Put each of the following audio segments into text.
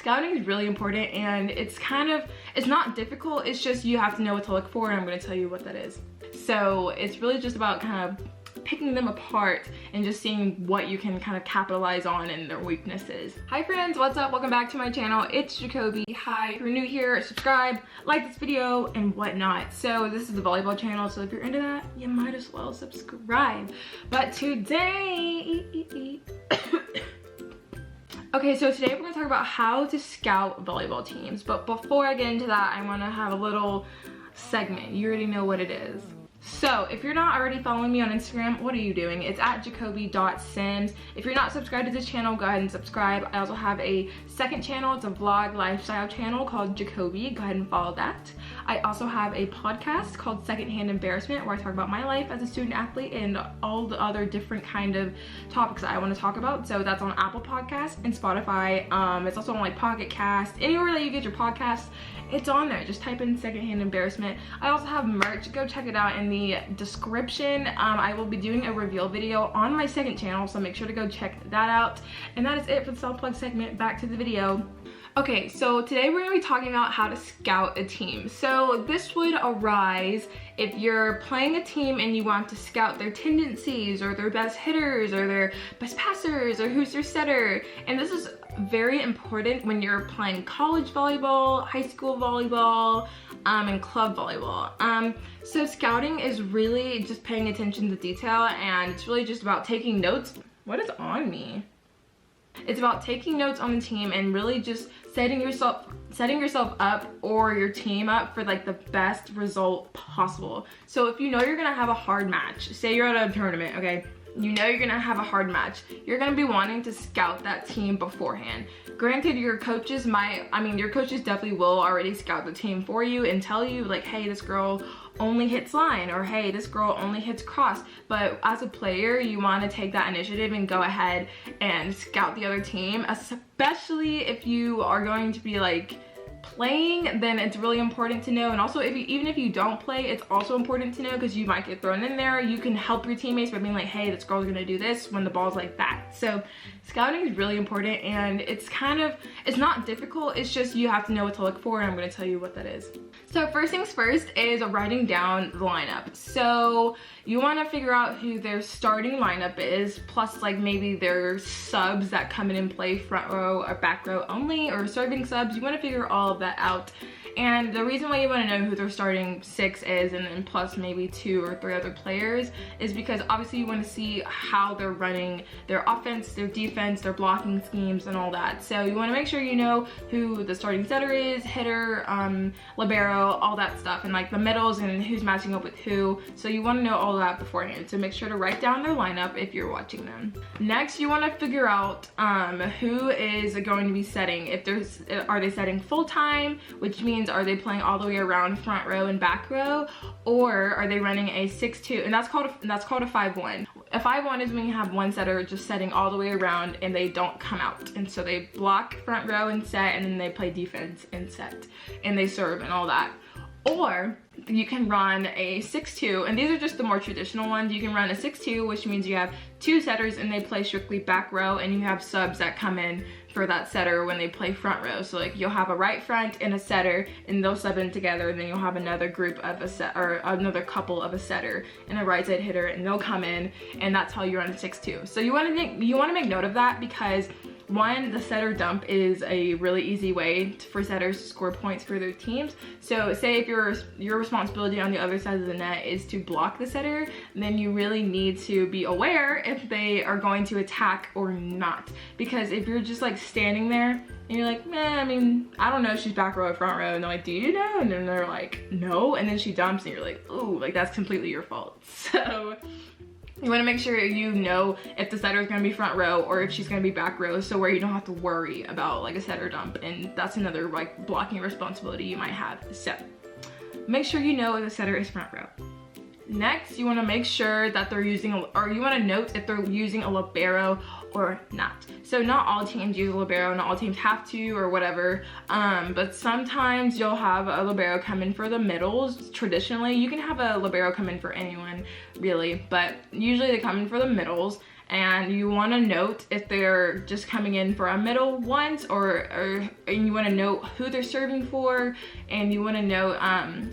Scouting is really important, and it's not difficult, it's just you have to know what to look for, and I'm going to tell you what that is. So it's really just about kind of picking them apart and just seeing what you can kind of capitalize on and their weaknesses. Hi friends, what's up? Welcome back to my channel. It's Jacoby. Hi, if you're new here, subscribe, like this video, and whatnot. So this is the volleyball channel, so if you're into that, you might as well subscribe. But today, okay, so today we're gonna talk about how to scout volleyball teams. But before I get into that, I wanna have a little segment. You already know what it is. So if you're not already following me on Instagram, what are you doing? It's at jacoby.sims. If you're not subscribed to this channel, go ahead and subscribe. I also have a second channel. It's a vlog lifestyle channel called Jacoby. Go ahead and follow that. I also have a podcast called Secondhand Embarrassment, where I talk about my life as a student athlete and all the other different kind of topics that I want to talk about. So that's on Apple Podcasts and Spotify. It's also on like Pocket Cast. Anywhere that you get your podcasts, it's on there. Just type in Secondhand Embarrassment. I also have merch. Go check it out in the description. I will be doing a reveal video on my second channel, so make sure to go check that out. And that is it for the self-plug segment. Back to the video. Okay, so today we're going to be talking about how to scout a team. So this would arise if you're playing a team and you want to scout their tendencies or their best hitters or their best passers or who's their setter. And this is very important when you're playing college volleyball, high school volleyball, and club volleyball. So scouting is really just paying attention to detail, and it's really just about taking notes. What is on me? It's about taking notes on the team and really just setting yourself up or your team up for like the best result possible. So if you know you're gonna have a hard match, say you're at a tournament, okay? You know you're gonna have a hard match. You're gonna be wanting to scout that team beforehand. Granted, your coaches definitely will already scout the team for you and tell you like, hey, this girl only hits line, or hey, this girl only hits cross. But as a player, you wanna take that initiative and go ahead and scout the other team, especially if you are going to be like playing. Then it's really important to know. And also, even if you don't play, it's also important to know, because you might get thrown in there. You can help your teammates by being like, hey, this girl's gonna do this when the ball's like that. So scouting is really important, and it's not difficult, it's just you have to know what to look for, and I'm going to tell you what that is. So first things first is writing down the lineup. So you want to figure out who their starting lineup is, plus like maybe their subs that come in and play front row or back row only, or serving subs. You want to figure all of that out. And the reason why you want to know who their starting six is, and then plus maybe 2 or 3 other players, is because obviously you want to see how they're running their offense, their defense, their blocking schemes, and all that. So you want to make sure you know who the starting setter is, hitter, libero, all that stuff, and like the middles and who's matching up with who. So you want to know all that beforehand. So make sure to write down their lineup if you're watching them. Next, you want to figure out who is going to be setting. Are they setting full time, which means are they playing all the way around front row and back row, or are they running a 6-2? And that's called a 5-1. A 5-1 is when you have one setter just setting all the way around and they don't come out, and so they block front row and set, and then they play defense and set, and they serve and all that. Or you can run a 6-2, and these are just the more traditional ones. You can run a 6-2, which means you have 2 setters and they play strictly back row, and you have subs that come in for that setter when they play front row. So like you'll have a right front and a setter, and they'll sub in together, and then you'll have another group of another couple of a setter and a right side hitter, and they'll come in, and that's how you run a 6-2. So you want to make note of that, because one, the setter dump is a really easy way for setters to score points for their teams. So say if your responsibility on the other side of the net is to block the setter, then you really need to be aware if they are going to attack or not. Because if you're just like standing there and you're like, man, I don't know if she's back row or front row, and they're like, do you know? And then they're like, no, and then she dumps, and you're like, ooh, like that's completely your fault. So you want to make sure you know if the setter is going to be front row or if she's going to be back row, so where you don't have to worry about like a setter dump, and that's another like blocking responsibility you might have. So make sure you know if the setter is front row. Next, you want to make sure that they're using, or you want to note if they're using a libero or not. So not all teams use a libero, not all teams have to or whatever, but sometimes you'll have a libero come in for the middles. Traditionally, you can have a libero come in for anyone really, but usually they come in for the middles. and you want to note if they're just coming in for a middle once, and you want to note who they're serving for, and you want to note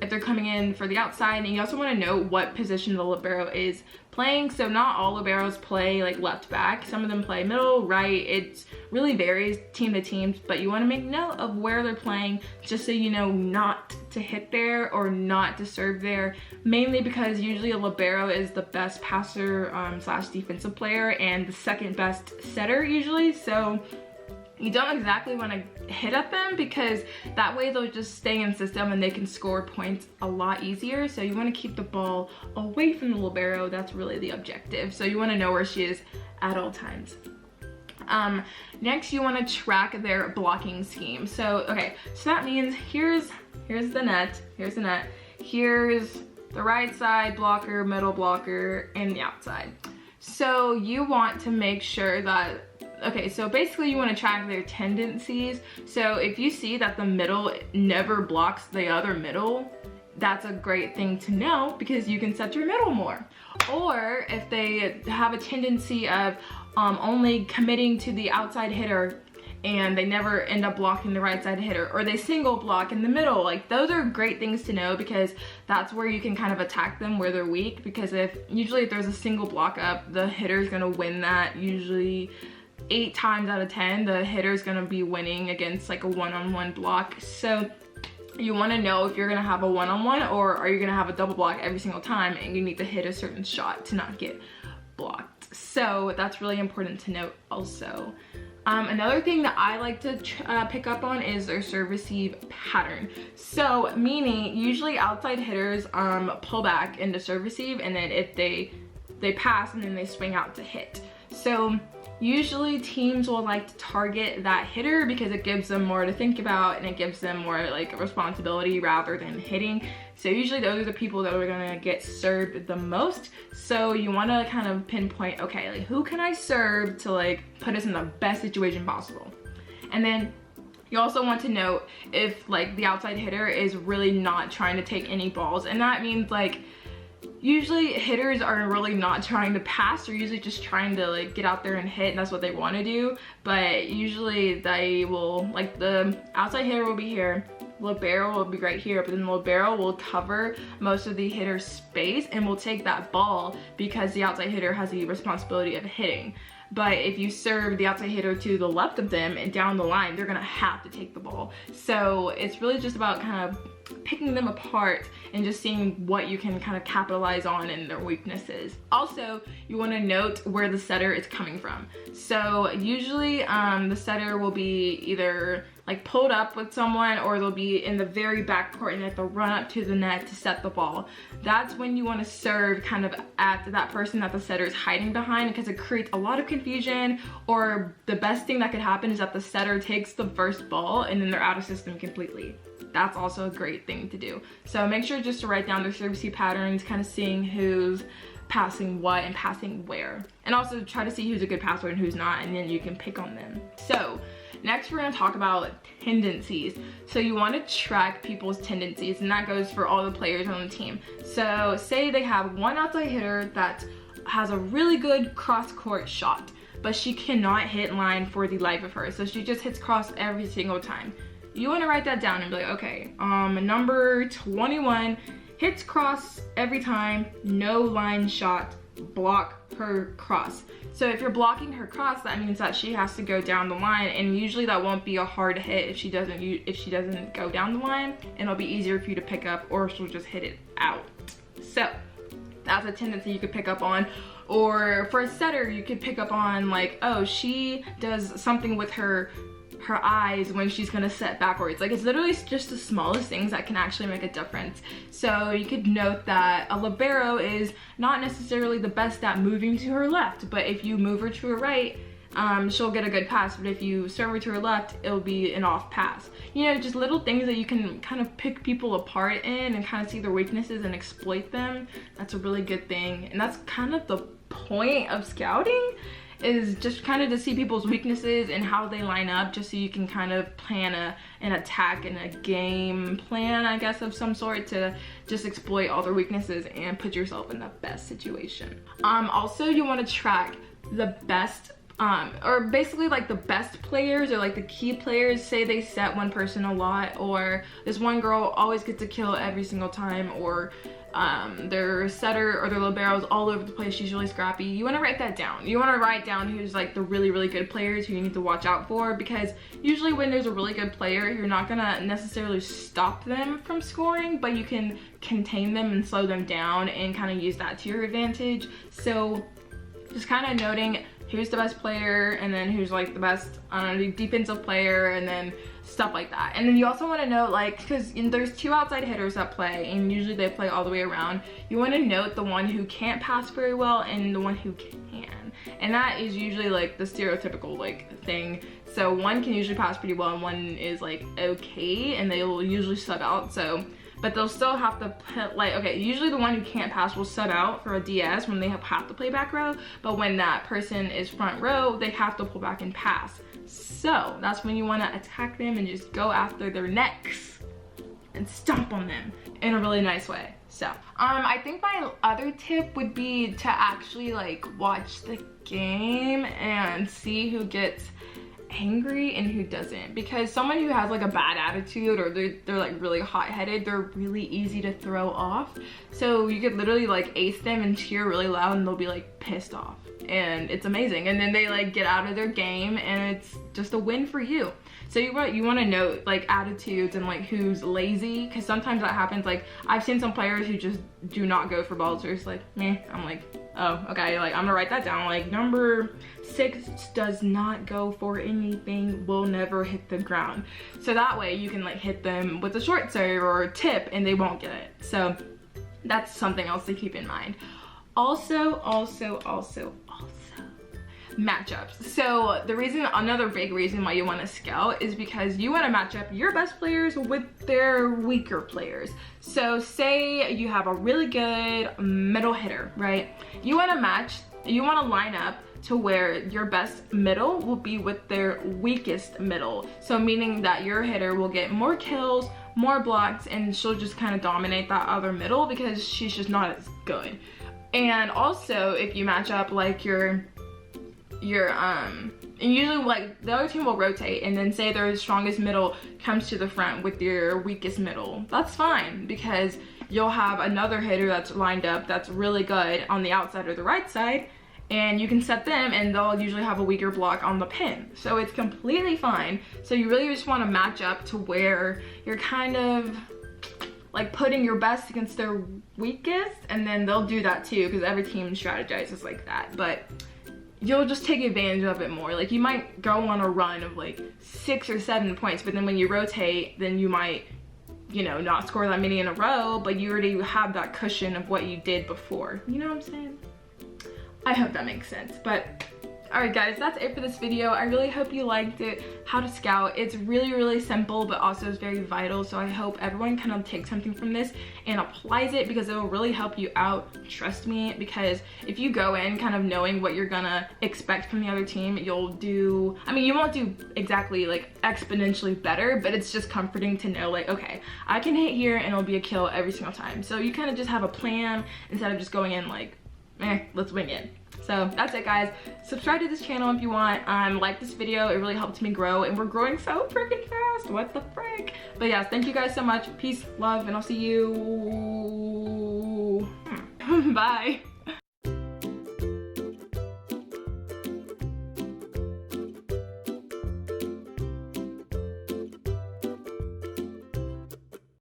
if they're coming in for the outside, and you also want to note what position the libero is playing. So not all liberos play like left back, some of them play middle, right. It really varies team to team, but you want to make note of where they're playing, just so you know not to hit there or not to serve there, mainly because usually a libero is the best passer slash defensive player and the second best setter usually. So you don't exactly want to hit at them, because that way they'll just stay in system and they can score points a lot easier. So you want to keep the ball away from the libero. That's really the objective. So you want to know where she is at all times. Next, you want to track their blocking scheme. So okay, so that means here's the net, here's the right side blocker, middle blocker, and the outside. So you want to make sure that, okay, so basically you want to track their tendencies. So if you see that the middle never blocks the other middle, that's a great thing to know, because you can set your middle more. Or if they have a tendency of only committing to the outside hitter and they never end up blocking the right side hitter, or they single block in the middle, like those are great things to know, because that's where you can kind of attack them where they're weak. Because usually if there's a single block up, the hitter's gonna win that. Usually 8 times out of 10 the hitter's gonna be winning against like a one-on-one block. So you want to know if you're gonna have a one-on-one or are you gonna have a double block every single time, and you need to hit a certain shot to not get blocked. So that's really important to note also. Another thing that I like to pick up on is their serve receive pattern. So meaning usually outside hitters pull back into serve receive, and then if they pass and then they swing out to hit. So usually teams will like to target that hitter because it gives them more to think about and it gives them more like responsibility rather than hitting. So usually those are the people that are gonna get served the most. So you wanna kind of pinpoint, okay, like who can I serve to like put us in the best situation possible? And then you also want to note if like the outside hitter is really not trying to take any balls, and that means like usually hitters are really not trying to pass, they're usually just trying to like get out there and hit, and that's what they want to do. But usually they will, like the outside hitter will be here, libero will be right here, but then the libero will cover most of the hitter's space and will take that ball because the outside hitter has the responsibility of hitting. But if you serve the outside hitter to the left of them and down the line, they're gonna have to take the ball. So it's really just about kind of picking them apart and just seeing what you can kind of capitalize on in their weaknesses. Also, you want to note where the setter is coming from. So usually the setter will be either like pulled up with someone, or they'll be in the very back court and they have to run up to the net to set the ball. That's when you want to serve kind of at that person that the setter is hiding behind, because it creates a lot of confusion. Or the best thing that could happen is that the setter takes the first ball and then they're out of system completely. That's also a great thing to do. So make sure just to write down their serve receive patterns, kind of seeing who's passing what and passing where. And also try to see who's a good passer and who's not, and then you can pick on them. So next we're gonna talk about tendencies. So you wanna track people's tendencies, and that goes for all the players on the team. So say they have one outside hitter that has a really good cross-court shot, but she cannot hit line for the life of her. So she just hits cross every single time. You want to write that down and be like, okay, number 21 hits cross every time, no line shot, block her cross. So if you're blocking her cross, that means that she has to go down the line, and usually that won't be a hard hit if she doesn't go down the line, and it'll be easier for you to pick up, or she'll just hit it out. So that's a tendency you could pick up on. Or for a setter, you could pick up on like, oh, she does something with her eyes when she's gonna set backwards. Like, it's literally just the smallest things that can actually make a difference. So you could note that a libero is not necessarily the best at moving to her left, but if you move her to her right, she'll get a good pass. But if you serve her to her left, it'll be an off pass. You know, just little things that you can kind of pick people apart in and kind of see their weaknesses and exploit them. That's a really good thing, and that's kind of the point of scouting, is just kind of to see people's weaknesses and how they line up, just so you can kind of plan an attack and a game plan, I guess, of some sort, to just exploit all their weaknesses and put yourself in the best situation. Also, you want to track the best or basically like the best players or like the key players, say they set one person a lot, or this one girl always gets a kill every single time, or their setter or their libero is all over the place, she's really scrappy. You want to write that down. You want to write down who's like the really, really good players who you need to watch out for, because usually when there's a really good player, you're not gonna necessarily stop them from scoring, but you can contain them and slow them down and kind of use that to your advantage. So just kind of noting who's the best player, and then who's like the best defensive player, and then stuff like that. And then you also want to note, like, because there's two outside hitters that play, and usually they play all the way around. You want to note the one who can't pass very well and the one who can, and that is usually like the stereotypical like thing. So one can usually pass pretty well and one is like okay, and they will usually sub out. So but they'll still have to put, like, okay, usually the one who can't pass will sub out for a DS when they have to play back row, but when that person is front row, they have to pull back and pass. So that's when you want to attack them and just go after their necks and stomp on them in a really nice way. So I think my other tip would be to actually like watch the game and see who gets angry and who doesn't, because someone who has like a bad attitude, or they're like really hot-headed, they're really easy to throw off. So you could literally like ace them and cheer really loud and they'll be like pissed off, and it's amazing, and then they like get out of their game and it's just a win for you. So you want to note like attitudes and like who's lazy, because sometimes that happens. Like I've seen some players who just do not go for balls, they're just like meh. I'm like, oh okay, like I'm gonna write that down, like number 6 does not go for anything, will never hit the ground. So that way you can like hit them with a short serve or a tip and they won't get it. So that's something else to keep in mind. Also matchups. So the reason, another big reason why you want to scout is because you want to match up your best players with their weaker players. So say you have a really good middle hitter, right? You want to line up to where your best middle will be with their weakest middle. So meaning that your hitter will get more kills, more blocks, and she'll just kind of dominate that other middle because she's just not as good. And also if you match up like and usually like the other team will rotate, and then say their strongest middle comes to the front with your weakest middle, that's fine, because you'll have another hitter that's lined up that's really good on the outside or the right side, and you can set them and they'll usually have a weaker block on the pin. So it's completely fine. So you really just want to match up to where you're kind of like putting your best against their weakest, and then they'll do that too, because every team strategizes like that. But you'll just take advantage of it more. Like you might go on a run of like 6 or 7 points, but then when you rotate, then you might, you know, not score that many in a row, but you already have that cushion of what you did before. You know what I'm saying? I hope that makes sense. But alright guys, that's it for this video. I really hope you liked it, how to scout. It's really, really simple, but also it's very vital. So I hope everyone kind of takes something from this and applies it, because it will really help you out. Trust me, because if you go in kind of knowing what you're gonna expect from the other team, you'll do, I mean, you won't do exactly like exponentially better, but it's just comforting to know like, okay, I can hit here and it'll be a kill every single time. So you kind of just have a plan instead of just going in like, let's wing it. So that's it guys. Subscribe to this channel if you want. Like this video, it really helped me grow, and we're growing so freaking fast. What the frick? But yes, thank you guys so much. Peace, love, and I'll see you. Bye.